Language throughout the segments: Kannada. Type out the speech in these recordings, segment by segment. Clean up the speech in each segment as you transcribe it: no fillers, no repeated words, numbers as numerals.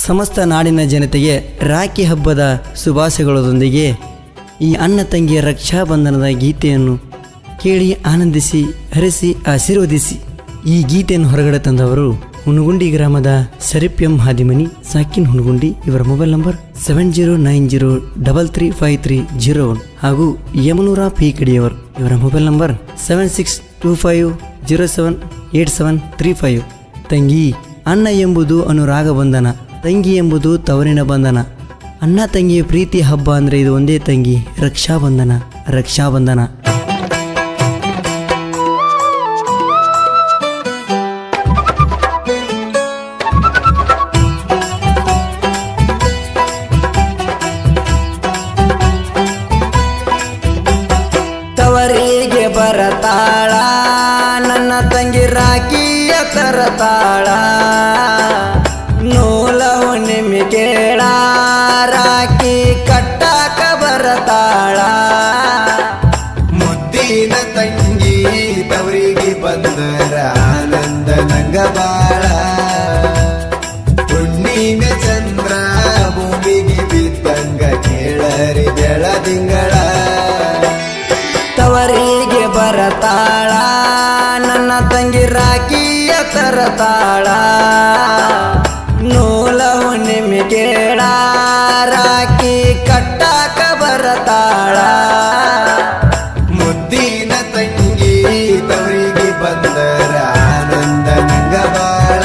ಸಮಸ್ತ ನಾಡಿನ ಜನತೆಗೆ ರಾಖಿ ಹಬ್ಬದ ಶುಭಾಶಯಗಳೊಂದಿಗೆ ಈ ಅಣ್ಣ ತಂಗಿಯ ರಕ್ಷಾಬಂಧನದ ಗೀತೆಯನ್ನು ಕೇಳಿ ಆನಂದಿಸಿ ಹರಿಸಿ ಆಶೀರ್ವದಿಸಿ. ಈ ಗೀತೆಯನ್ನು ಹೊರಗಡೆ ತಂದವರು ಹುನಗುಂಡಿ ಗ್ರಾಮದ ಶರೀಫ್ ಎಂ ಹಾದಿಮನಿ ಸಾಕಿನ್ ಹುನಗುಂಡಿ. ಇವರ ಮೊಬೈಲ್ ನಂಬರ್ 7090335301 ಹಾಗೂ ಯಮನೂರ ಪಿ ಕಡಿಯವರು. ಇವರ ಮೊಬೈಲ್ ನಂಬರ್ 7625078735. ತಂಗಿ, ಅಣ್ಣ ಎಂಬುದು ಅನುರಾಗ ಬಂಧನ, ತಂಗಿ ಎಂಬುದು ತವರಿನ ಬಂಧನ. ಅಣ್ಣ ತಂಗಿಯ ಪ್ರೀತಿ ಹಬ್ಬ ಅಂದರೆ ಇದು ಒಂದೇ ತಂಗಿ, ರಕ್ಷಾಬಂಧನ ರಕ್ಷಾಬಂಧನ. ತವರಿಗೆ ಬರತಾಳ ನನ್ನ ತಂಗಿ ರಾಖಿಯ ತರತಾಳ, ನೂಲ ಹುಣ್ಣಿಮೆ ಕೇಳ ರಾಖಿ ಕಟ್ಟಾಕ ಬರತಾಳ. ಮುದ್ದಿನ ತಂಗಿ ತವರಿಗೆ ಬಂದರ ಆನಂದ ನಂಗ ಬಾಳ, ಹುಣ್ಣಿಮೆ ಚಂದ್ರ ಭೂಮಿಗೆ ಬಿದ್ದಂಗ ಕೇಳರಿ ಬೆಳದಿಂಗಳ. ತವರಿಗೆ ಬರತಾಳ ನನ್ನ ತಂಗಿ ರಾಖಿಯ ತರತಾಳ, ನೂಲ ಹುಣ್ಣಿಮೆ ಕೇಳ ರಾಖಿ ಕಟ್ಟಾಕ ಬರತಾಳ. ಮುದ್ದಿನ ತಂಗಿ ತವರಿಗೆ ಬಂದರ ಆನಂದ ನಂಗ ಬಾಳ,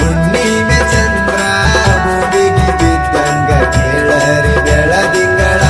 ಹುಣ್ಣಿಮೆ ಚಂದ್ರ ಭೂಮಿಗೆ ಬಿದ್ದಂಗ ಕೇಳರಿ ಬೆಳದಿಂಗಳ.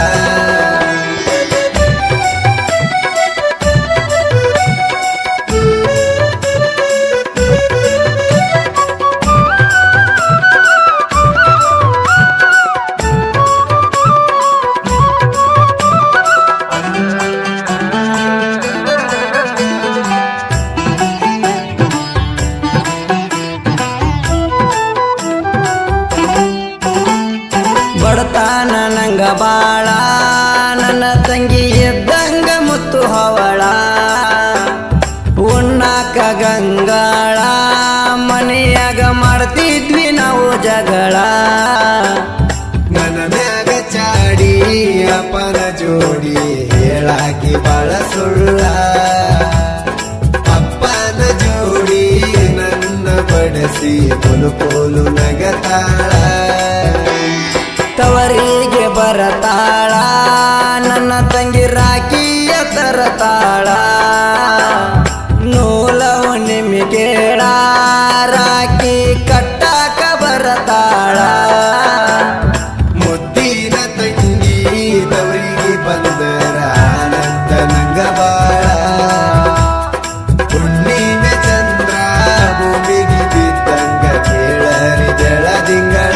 ಬಡತಾನ ನಂಗ ಬಾಳ, ನನ್ನ ತಂಗಿ ಎದ್ದಂಗ ಮುತ್ತು ಹವಳ. ಉಣ್ಣಾಕ ಗಂಗಾಳ, ಮನೆಯಾಗ ಮಾಡ್ತಿದ್ವಿ ನಾವು ಜಗಳ. ನನ್ನ ಮ್ಯಾಗ ಚಾಡಿ ಅಪ್ಪನ ಜೋಡಿ ಹೇಳಾಕಿ ಬಾಳ ಸುಳ್ಳ, ಅಪ್ಪನ ಜೋಡಿ ನನ್ನ ಬಡಸಿ ಪೋಲು ಪೋಲು ನಗತಾಳ. ತವರಿಗೆ ಬರತಾಳ ನನ್ನ ತಂಗಿ ರಾಖಿಯ ತರತಾಳ, ನೂಲ ಹುಣ್ಣಿಮೆ ಕೇಳ ರಾಖಿ ಕಟ್ಟಾಕ ಬರತಾಳ. ಮುದ್ದಿನ ತಂಗಿ ತವರಿಗೆ ಬಂದರ ಆನಂದ ನಂಗ ಬಾಳ, ಹುಣ್ಣಿಮೆ ಚಂದ್ರ ಭೂಮಿಗೆ ಬಿದ್ದಂಗ ಕೇಳರಿ ಬೆಳದಿಂಗಳ.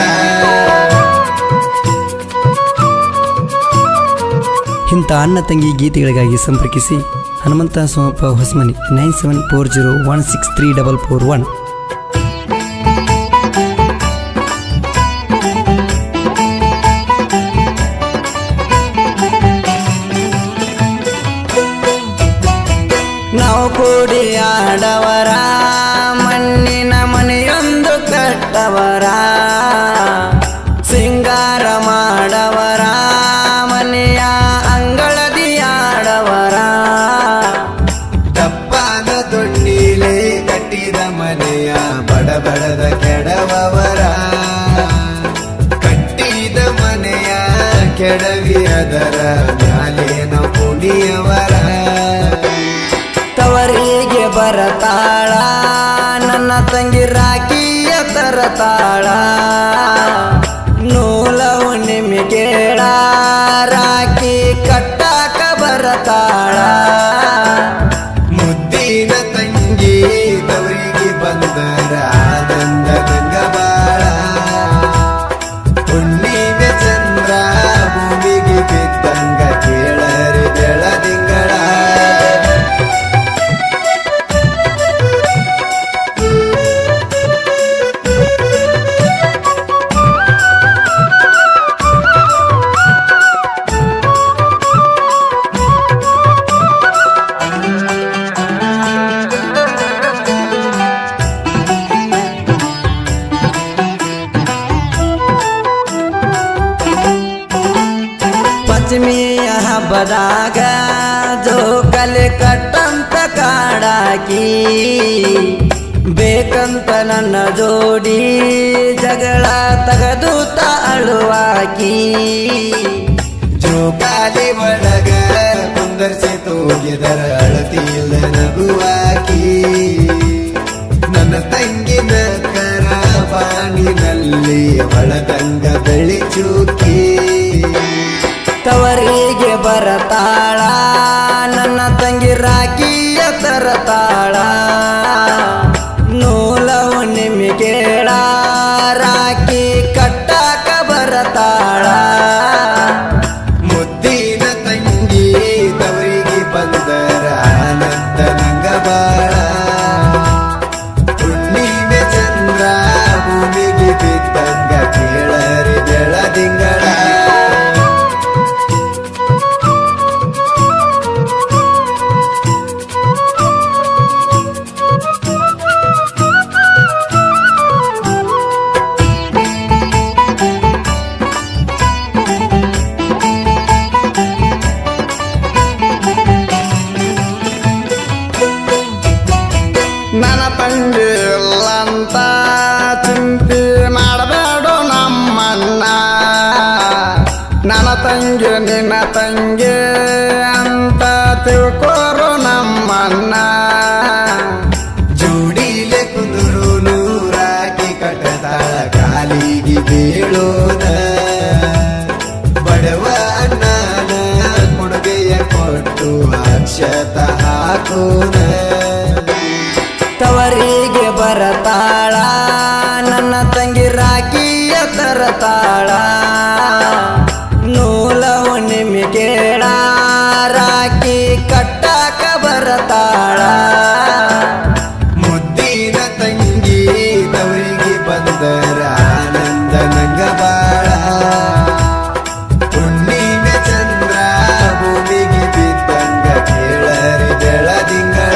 ಇಂಥ ಅಣ್ಣ ತಂಗಿ ಗೀತೆಗಳಿಗಾಗಿ ಸಂಪರ್ಕಿಸಿ ಹನುಮಂತ ಸೋಮಪ್ಪ ಹೊಸಮನಿ 9740163441. ನಾವು ಕೂಡಿ ಆಡವರ, ಮಣ್ಣಿನ ಮನೆಯೊಂದು ಕಟ್ಟವರ, ಸಿಂಗಾರ ಮಾಡವರ, ಮನೆಯ ಅಂಗಳದಿ ಆಡವರ. ದಪ್ಪನ ದೊಣ್ಣೀಲೆ ಕಟ್ಟಿದ ಮನೆಯ ಬಡಬಡದ ಕೆಡವವರ, ಕಟ್ಟಿದ ಮನೆಯ ಕೆಡವಿ ಅದರ ಮ್ಯಾಲೇನ ಪುಡಿಯವರ. ತವರಿಗೆ ಬರತಾಳ ನನ್ನ ತಂಗಿ ರಾಖಿಯ ತರತಾಳ, ನೂಲ ಹುಣ್ಣಿಮೆ ಕೇಳ ರಾಖಿ ಕಟ್ಟಾಕ ಬರತಾಳ. ಮುದ್ದಿನ ತಂಗಿ ತವರಿಗೆ ಬಂದರ ಆನಂದ ನಂಗ ಬಾಳ, ಹುಣ್ಣಿಮೆ ಚಂದ್ರ ಭೂಮಿಗೆ ಬಿದ್ದಂಗ ಕೇಳರಿ ಬೆಳದಿಂಗಳ. ಹಬ್ಬದಾಗ ಜೋಕಲಿ ಕಟ್ಟಂತ ಕಾಡಾಕಿ ಬೇಕಂತ ನನ್ನ ಜೋಡಿ ಜಗಳ ತಗದೂತ ಅಳುವಾಕಿ ಜೋಕಾಲಿ ಒಳಗ ಕುಂದರ್ಸಿ ತೂಗಿದರ ಅಳತಿಲ್ಲ ನಗುವಾಕಿ ನನ್ನ ತಂಗಿನ ಕರಬಾಣಿನಲ್ಲಿ ಒಳದಂಗ ಬೆಳಿಚೂಕಿ ತವರಿಗೆ ಬರತಾಳ ನನ್ನ ತಂಗಿ ರಾಕಿಯ ತರತಾಳ ನೂಲ ಹುಣ್ಣಿಮೆ ಕೇಳ ರಾಕಿ ಕಟ್ಟಾಕ ಬರತಾಳ ಮುದ್ದಿನ ತಂಗಿ ತವರಿಗೆ ಬಂದರ ಆನಂದ ನಂಗ ಬಾಳ ಹುಣ್ಣಿಮೆ ಚಂದ್ರ ಭೂಮಿಗೆ ಬಿದ್ದಂಗ ಕೇಳರಿ ಬೆಳದಿಂಗಳ ನನ್ನ ತಂಗಿ ಇಲ್ಲಂತ ಚಿಂತೆ ಮಾಡಬೇಡು ನಮ್ಮನ್ನ ನನ್ನ ತಂಗಿ ನಿನ್ನ ತಂಗಿ ಅಂತ ತಿಳ್ಕೋರು ನಮ್ಮನ್ನ ಜೋಡಿಲೆ ಕುದುರು ನೂರಾಕಿ ಕಟ್ಟತಾಳ ಕಾಲಿಗೆ ಬೀಳೋನ ಬಡವ ಅಣ್ಣನ ಕೊಡುಗೆಯ ಕೊಟ್ಟು ಅಕ್ಷತ ಹಾಕೋನ ತವರಿಗೆ ಬರತಾಳ ನನ್ನ ತಂಗಿ ರಾಕಿಯ ತರತಾಳ ನೂಲ ಹುಣ್ಣಿಮೆ ಕೇಳ ರಾಕಿ ಕಟ್ಟಾಕ ಬರತಾಳ ಮುದ್ದಿನ ತಂಗಿ ತವರಿಗೆ ಬಂದರ ಆನಂದ ನಂಗ ಬಾಳ ಹುಣ್ಣಿಮೆ ಚಂದ್ರ ಭೂಮಿಗೆ ಬಿದ್ದಂಗ ಕೇಳರಿ ಬೆಳದಿಂಗಳ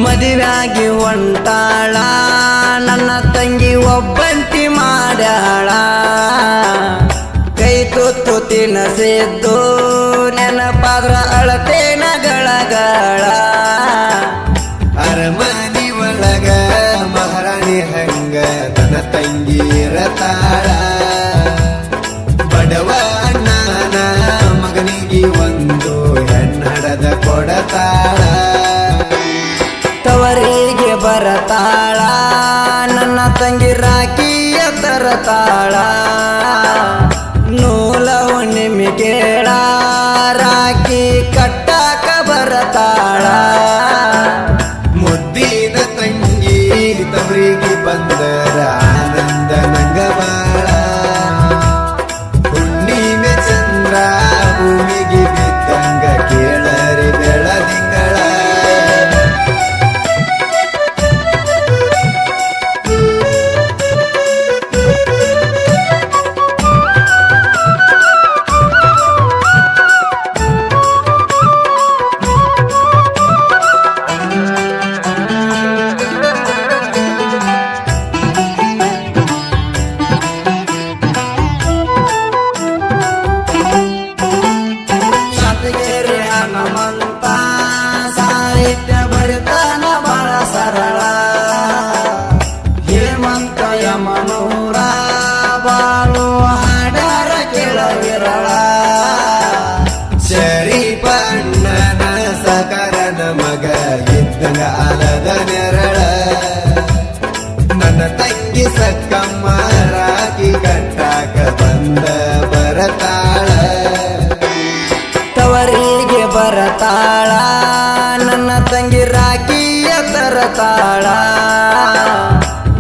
ಮದುವೆಯಾಗಿ ಹೊಂಟಾಳ ನನ್ನ ತಂಗಿ ಒಬ್ಬಂಟಿ ಮಾಡ್ಯಾಳ ಕೈ ತುತ್ತು ತಿನಸಿದ್ದು ನೆನಪಾದ್ರ ಅಳತೇನ ಗಳಗಳ ಅರಮನಿ ಒಳಗ ಮಹಾರಾಣಿ ಹಂಗ ನನ್ನ ತಂಗಿ ಇರತಾಳ ಬಡವ ಅಣ್ಣನ ಮಗನಿಗೆ ಒಂದು ಹೆಣ್ಣಡದ ಕೊಡತಾಳ ತವರಿಗೆ ಬರತಾಳ ನನ್ನ ತಂಗಿ ರಾಕಿಯ ತರತಾಳ ನೂಲ ಹುಣ್ಣಿಮೆ ಕೇಳ ರಾಕಿ ಕಟ್ಟಾಕ ಬರತಾಳ ಮುದ್ದಿನ ತಂಗಿ ತವರಿಗೆ ಬಂದರ ಆನಂದ ನಂಗ ಬಾಳ ಹುಣ್ಣಿಮೆ ಚಂದ್ರ ಭೂಮಿಗೆ ಬಿದ್ದಂಗ ಕೇಳರಿ ಬೆಳದಿಂಗಳ ಸತಿಗೆರೆ ಹನುಮಂತ ಸಾಹಿತ್ಯ ಬರಿತಾನ ಬಹಳ ಸರಳ ಹೇಮಂತ ಯಮನೂರ ಬಾಳು ಹಾಡಾರ ಕೆಳವಿರಳ ಶರೀಫ ಅಣ್ಣನ ಸಕರನ ಮಗ ಇದ್ದಂಗ ಆಲದ ನೆರಳ ನನ್ನ ತಂಗಿ ಸಕ್ಕಮ್ಮ ರಾಕಿ ಕಟ್ಟಾಕ ಬಂದ ಬರತಾಳ ತವರಿಗೆ ಬರತಾಳ ನನ್ನ ತಂಗಿ ರಾಕಿಯ ತರತಾಳ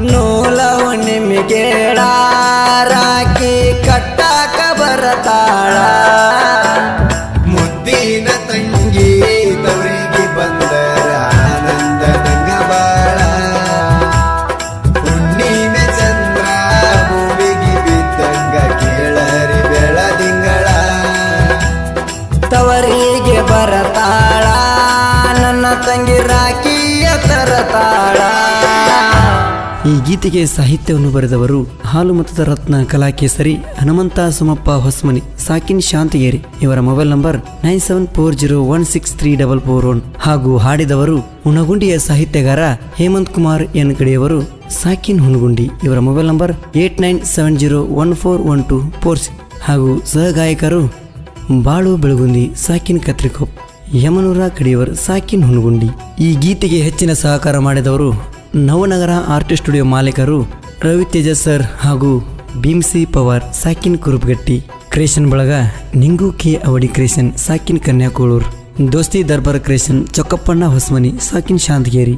ನೂಲ ಹುಣ್ಣಿಮೆ ಕೇಳ ರಾಕಿ ಕಟ್ಟಾಕ ಬರತಾಳ ಮುದ್ದಿನ ತಂಗಿ ತವರಿಗೆ ಬಂದರ ಆನಂದ ನಂಗ ಬಾಳ ಹುಣ್ಣಿಮೆ ಬರತಾಳ ನನ್ನ ತಂಗಿ ರಾಖಿಯ ತರತಾಳ. ಈ ಗೀತೆಗೆ ಸಾಹಿತ್ಯವನ್ನು ಬರೆದವರು ಹಾಲುಮತದ ರತ್ನ ಕಲಾಕೇಸರಿ ಹನುಮಂತ ಸುಮಪ್ಪ ಹೊಸ್ಮನಿ, ಸಾಕಿನ್ ಶಾಂತಗೇರಿ. ಇವರ ಮೊಬೈಲ್ ನಂಬರ್ 9740163441 ಹಾಗೂ ಹಾಡಿದವರು ಹುನಗುಂಡಿಯ ಸಾಹಿತ್ಯಗಾರ ಹೇಮಂತ್ ಕುಮಾರ್ ಎನ್ ಕಡೆಯವರು, ಸಾಕಿನ್ ಹುನಗುಂಡಿ. ಇವರ ಮೊಬೈಲ್ ನಂಬರ್ 8970141246 ಹಾಗೂ ಸಹಗಾಯಕರು ಬಾಳು ಬೆಳಗುಂದಿ, ಸಾಕಿನ್ ಕತ್ರಿಕೊಪ್, ಯಮನೂರ ಕಡೆಯವರು, ಸಾಕಿನ್ ಹುನಗುಂಡಿ. ಈ ಗೀತೆಗೆ ಹೆಚ್ಚಿನ ಸಹಕಾರ ಮಾಡಿದವರು ನವನಗರ ಆರ್ಟಿಸ್ಟ್ ಸ್ಟುಡಿಯೋ ಮಾಲೀಕರು ರವಿತೇಜ ಸರ್ ಹಾಗೂ ಭೀಮ್ಸಿ ಪವಾರ್, ಸಾಕಿನ್ ಕುರುಬಗಟ್ಟಿ. ಕ್ರಿಯೇಷನ್ ಬಳಗ ನಿಂಗು ಕೆ ಅವಡಿ ಕ್ರಿಯೇಷನ್, ಸಾಕಿನ್ ಕನ್ಯಾಕೋಳೂರ್. ದೋಸ್ತಿ ದರ್ಬಾರ್ ಕ್ರಿಯೇಷನ್ ಚೊಕ್ಕಪ್ಪಣ್ಣ ಹೊಸ್ಮನಿ, ಸಾಕಿನ್ ಶಾಂತಗೇರಿ.